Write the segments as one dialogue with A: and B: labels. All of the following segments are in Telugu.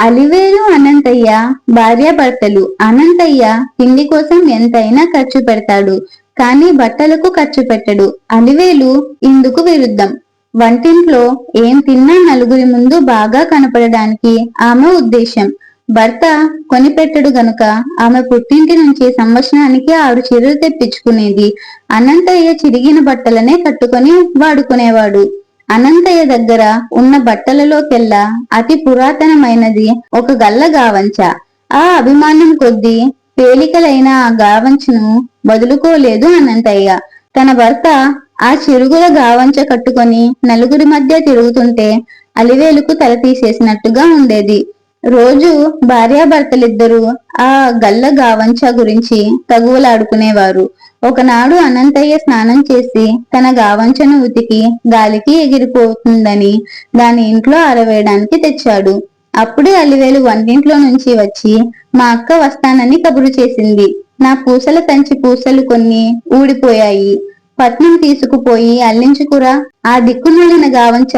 A: అలివేలు అనంతయ్య భార్యాభర్తలు. అనంతయ్య తిండి కోసం ఎంతైనా ఖర్చు పెడతాడు, కానీ బట్టలకు ఖర్చు పెట్టడు. అలివేలు ఇందుకు విరుద్ధం. వంటింట్లో ఏం తిన్నా నలుగురి ముందు బాగా కనపడడానికి ఆమె ఉద్దేశం. భర్త కొనిపెట్టడు గనుక ఆమె పుట్టింటి నుంచి సంవత్సరానికి 6 చీరలు తెప్పించుకునేది. అనంతయ్య చిరిగిన బట్టలనే కట్టుకొని వాడుకునేవాడు. అనంతయ్య దగ్గర ఉన్న బట్టలలోకెల్లా అతి పురాతనమైనది ఒక గల్ల గావంచ. ఆ అభిమానం కొద్దీ పేలికలైన ఆ గావంచను వదులుకోలేదు అనంతయ్య. తన భర్త ఆ చిరుగుల గావంచ కట్టుకొని నలుగురి మధ్య తిరుగుతుంటే అలివేలుకు తల తీసేసినట్టుగా ఉండేది. రోజు భార్యాభర్తలిద్దరూ ఆ గల్ల గావంచ గురించి తగువలాడుకునేవారు. ఒకనాడు అనంతయ్య స్నానం చేసి తన గావంచను ఉతికి గాలికి ఎగిరిపోతుందని దాని ఇంట్లో ఆరవేయడానికి తెచ్చాడు. అప్పుడే అలివేలు వంటింట్లో నుంచి వచ్చి మా అక్క వస్తానని కబురు చేసింది. నా పూసల సంచి పూసలు కొన్ని ఊడిపోయాయి, పట్నం తీసుకుపోయి అల్లించుకురా. ఆ దిక్కుమాలిన గావంచ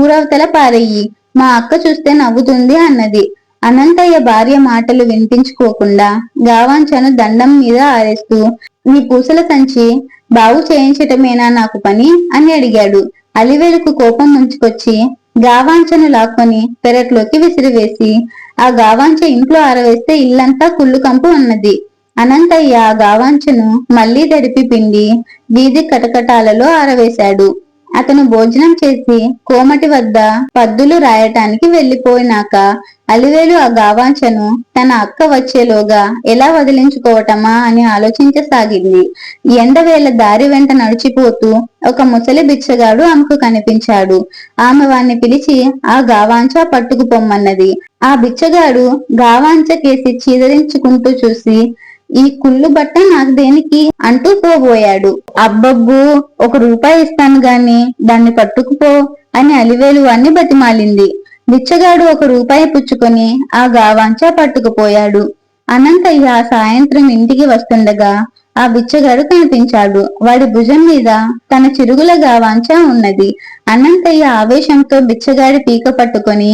A: ఊరవతల పారెయ్యి, మా అక్క చూస్తే నవ్వుతుంది అన్నది. అనంతయ్య భార్య మాటలు వినిపించుకోకుండా గావాంచను దండం మీద ఆరేస్తూ, నీ పూసల సంచి బాగు చేయించటమేనా నాకు పని అని అడిగాడు. అలివేలుకు కోపం ముంచుకొచ్చి గావాంచను లాక్కొని పెరట్లోకి విసిరివేసి ఆ గావాంచ ఇంట్లో ఆరవేస్తే ఇల్లంతా కుళ్ళు కంపు ఉన్నది. అనంతయ్య ఆ గావాంచను మళ్లీ తడిపి పిండి వీధి కటకటాలలో ఆరవేశాడు. అతను భోజనం చేసి కోమటి వద్ద పద్దులు రాయటానికి వెళ్లిపోయినాక అలివేలు ఆ గావాంచను తన అక్క వచ్చేలోగా ఎలా వదిలించుకోవటమా అని ఆలోచించసాగింది. ఎండవేళ దారి వెంట నడిచిపోతూ ఒక ముసలి బిచ్చగాడు ఆమెకు కనిపించాడు. ఆమె వాణ్ణి పిలిచి ఆ గావాంచ పట్టుకుపోమ్మన్నది. ఆ బిచ్చగాడు గావాంచ కేసి చీదరించుకుంటూ చూసి, ఈ కుళ్ళు బట్ట నాకు దేనికి అంటూ పోబోయాడు. అబ్బబ్బు, 1 రూపాయి ఇస్తాను గాని దాన్ని పట్టుకుపో అని అలివేలు వాణ్ణి బతిమాలింది. బిచ్చగాడు 1 రూపాయి పుచ్చుకొని ఆ గావాంచ పట్టుకుపోయాడు. అనంతయ్య సాయంత్రం ఇంటికి వస్తుండగా ఆ బిచ్చగాడు కనిపించాడు. వాడి భుజం మీద తన చిరుగుల గావాంచ ఉన్నది. అనంతయ్య ఆవేశంతో బిచ్చగాడి పీక పట్టుకొని,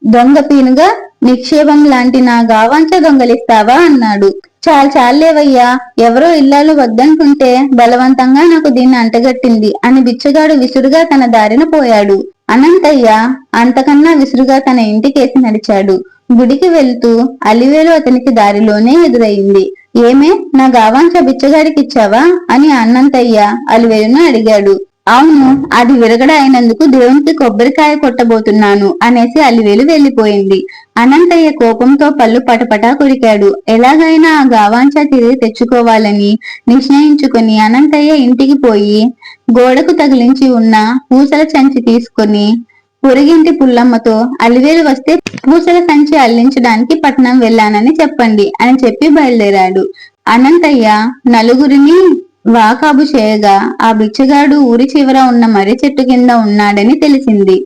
A: దొంగ పీనుగా, నిక్షేపం లాంటి నా గావాంచ దొంగలిస్తావా అన్నాడు. చాలేవయ్యా, ఎవరో ఇల్లాలు వద్దంటుంటే బలవంతంగా నాకు దీన్ని అంటగట్టింది అని బిచ్చగాడు విసురుగా తన దారిన పోయాడు. అనంతయ్య అంతకన్నా విసురుగా తన ఇంటికేసి నడిచాడు. గుడికి వెళ్తూ అలివేలు అతనికి దారిలోనే ఎదురయింది. ఏమే, నా గావాంచ బిచ్చగాడికిచ్చావా అని అనంతయ్య అలివేలును అడిగాడు. అవును, అది విరగడ అయినందుకు దేవునికి కొబ్బరికాయ కొట్టబోతున్నాను అనేసి అలివేలు వెళ్లిపోయింది. అనంతయ్య కోపంతో పళ్ళు పటపటా కొరికాడు. ఎలాగైనా ఆ గావాంచ తిరిగి తెచ్చుకోవాలని నిశ్చయించుకుని అనంతయ్య ఇంటికి పోయి గోడకు తగిలించి ఉన్న పూసల సంచి తీసుకుని పొరిగింటి పుల్లమ్మతో అలివేలు వస్తే పూసల సంచి అల్లించడానికి పట్నం వెళ్ళానని చెప్పండి అని చెప్పి బయలుదేరాడు. అనంతయ్య నలుగురిని వాకాబు చేయగా ఆ బిచ్చగాడు ఊరి చివర ఉన్న మర్రి చెట్టు కింద ఉన్నాడని తెలిసింది.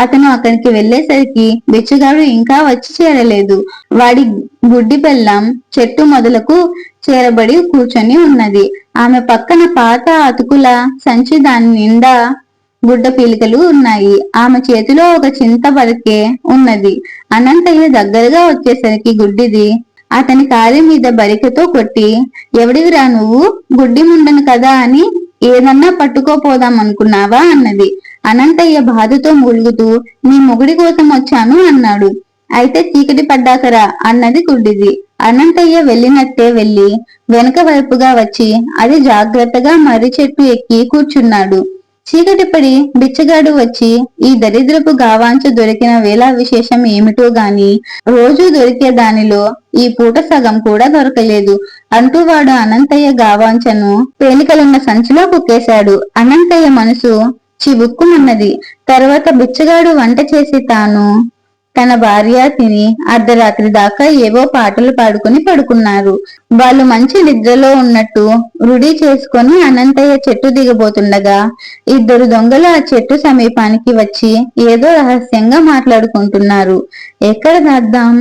A: అతను అక్కడికి వెళ్లేసరికి బిచ్చగాడు ఇంకా వచ్చి చేరలేదు. వాడి గుడ్డి పెళ్ళాం చెట్టు మొదలకు చేరబడి కూర్చొని ఉన్నది. ఆమె పక్కన పాత అతుకుల సంచి, దాని నిండా గుడ్డ పీలికలు ఉన్నాయి. ఆమె చేతిలో ఒక చింత బరికే ఉన్నది. అనంతయ్య దగ్గరగా వచ్చేసరికి గుడ్డిది అతని కాలి మీద బరికతో కొట్టి, ఎవడివిరా నువ్వు, గుడ్డి ముండను కదా అని ఏదన్నా పట్టుకోపోదాం అనుకున్నావా అన్నది. అనంతయ్య బాధతో మూలుగుతూ, నీ మొగుడి కోసం వచ్చాను అన్నాడు. అయితే చీకటి పడ్డాకరా అన్నది గుడ్డిది. అనంతయ్య వెళ్ళినట్టే వెళ్లి వెనక వైపుగా వచ్చి అది జాగ్రత్తగా మర్రి చెట్టు ఎక్కి కూర్చున్నాడు. చీకటి పడి బిచ్చగాడు వచ్చి, ఈ దరిద్రపు గావాంచ దొరికిన వేళ విశేషం ఏమిటో గాని రోజు దొరికే దానిలో ఈ పూట సగం కూడా దొరకలేదు అంటూ వాడు అనంతయ్య గావాంచను పేలికలున్న సంచిలో కుక్కేశాడు. అనంతయ్య మనసు చిబుక్కుమన్నది. తర్వాత బిచ్చగాడు వంట చేసి తాను తన భార్య తిని అర్ధరాత్రి దాకా ఏవో పాటలు పాడుకుని పడుకున్నారు. వాళ్ళు మంచి నిద్రలో ఉన్నట్టు రుడి చేసుకొని అనంతయ్య చెట్టు దిగబోతుండగా 2 దొంగలు ఆ చెట్టు సమీపానికి వచ్చి ఏదో రహస్యంగా మాట్లాడుకుంటున్నారు. ఎక్కడ దాద్దాం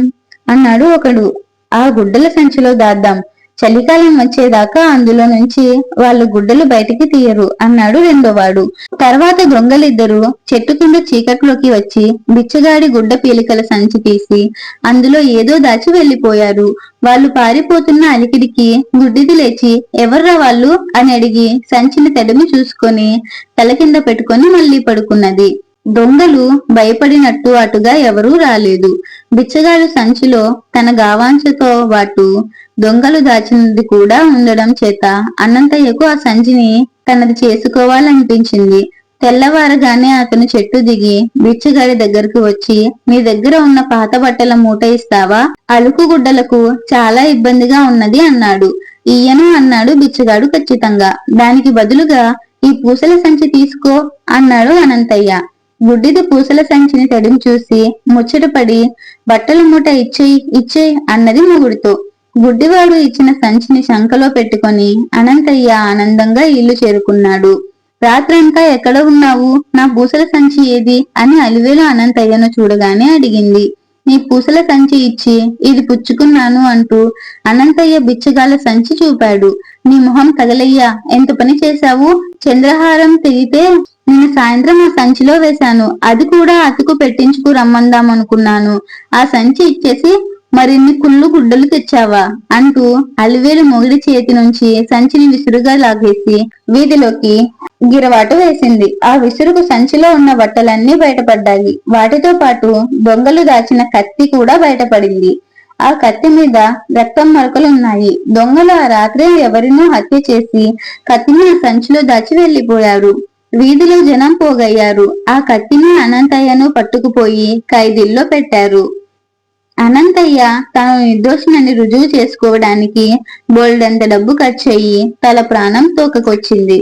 A: అన్నాడు ఒకడు. ఆ గుడ్డల సంచిలో దాద్దాం, చలికాలం వచ్చేదాకా అందులో నుంచి వాళ్ళు గుడ్డలు బయటికి తీయరు అన్నాడు రెండోవాడు. తర్వాత దొంగలిద్దరూ చెట్టు కింద చీకట్లోకి వచ్చి బిచ్చగాడి గుడ్డ పీలికల సంచి తీసి అందులో ఏదో దాచి వెళ్లిపోయారు. వాళ్ళు పారిపోతున్న అలికిడికి గుడ్డిది లేచి ఎవర్రా వాళ్ళు అని అడిగి సంచిని తడిమి చూసుకొని తల కింద పెట్టుకొని మళ్లీ పడుకున్నది. దొంగలు భయపడినట్టు అటుగా ఎవరూ రాలేదు. బిచ్చగాడు సంచిలో తన గావాంచతో పాటు దొంగలు దాచినది కూడా ఉండడం చేత అనంతయ్యకు ఆ సంచిని తనది చేసుకోవాలనిపించింది. తెల్లవారగానే అతను చెట్టు దిగి బిచ్చగాడి దగ్గరకు వచ్చి, నీ దగ్గర ఉన్న పాత బట్టల మూట ఇస్తావా? అలుకు గుడ్డలకు చాలా ఇబ్బందిగా ఉన్నది అన్నాడు. ఈయను అన్నాడు బిచ్చగాడు ఖచ్చితంగా. దానికి బదులుగా ఈ పూసల సంచి తీసుకో అన్నాడు అనంతయ్య. గుడ్డిది పూసల సంచిని తడిని చూసి ముచ్చటపడి బట్టల మూట ఇచ్చేయ్ అన్నది మొగుడుతో. గుడ్డివాడు ఇచ్చిన సంచిని శంకలో పెట్టుకొని అనంతయ్య ఆనందంగా ఇల్లు చేరుకున్నాడు. రాత్రంతా ఎక్కడ ఉన్నావు? నా పూసల సంచి ఏది అని అలివేలు అనంతయ్యను చూడగానే అడిగింది. నీ పూసల సంచి ఇచ్చి ఇది పుచ్చుకున్నాను అంటూ అనంతయ్య బిచ్చగాల సంచి చూపాడు. నీ మొహం తగలయ్యా, ఎంత పని చేశావు? చంద్రహారం తెగితే నిన్న సాయంత్రం ఆ సంచిలో వేశాను. అది కూడా అతుకు పెట్టించుకు రమ్మందామనుకున్నాను. ఆ సంచి ఇచ్చేసి మరిన్ని కుళ్ళు గుడ్డలు తెచ్చావా అంటూ అలివేలు మొగిడి చేతి నుంచి సంచిని విసురుగా లాగేసి వీధిలోకి గిరవాటు వేసింది. ఆ విసురుకు సంచిలో ఉన్న బట్టలన్నీ బయటపడ్డాయి. వాటితో పాటు దొంగలు దాచిన కత్తి కూడా బయటపడింది. ఆ కత్తి మీద రక్తం మరకలున్నాయి. దొంగలు ఆ రాత్రి ఎవరినో హత్య చేసి కత్తిని ఆ సంచిలో దాచి వెళ్లిపోయారు. వీధిలో జనం పోగయ్యారు. ఆ కత్తిని అనంతయ్యను పట్టుకుపోయి ఖైదీల్లో పెట్టారు. అనంతయ్య తాను నిర్దోషినని రుజువు చేసుకోవడానికి బోల్డంత డబ్బు ఖర్చయ్యి తల ప్రాణం తోకకొచ్చింది.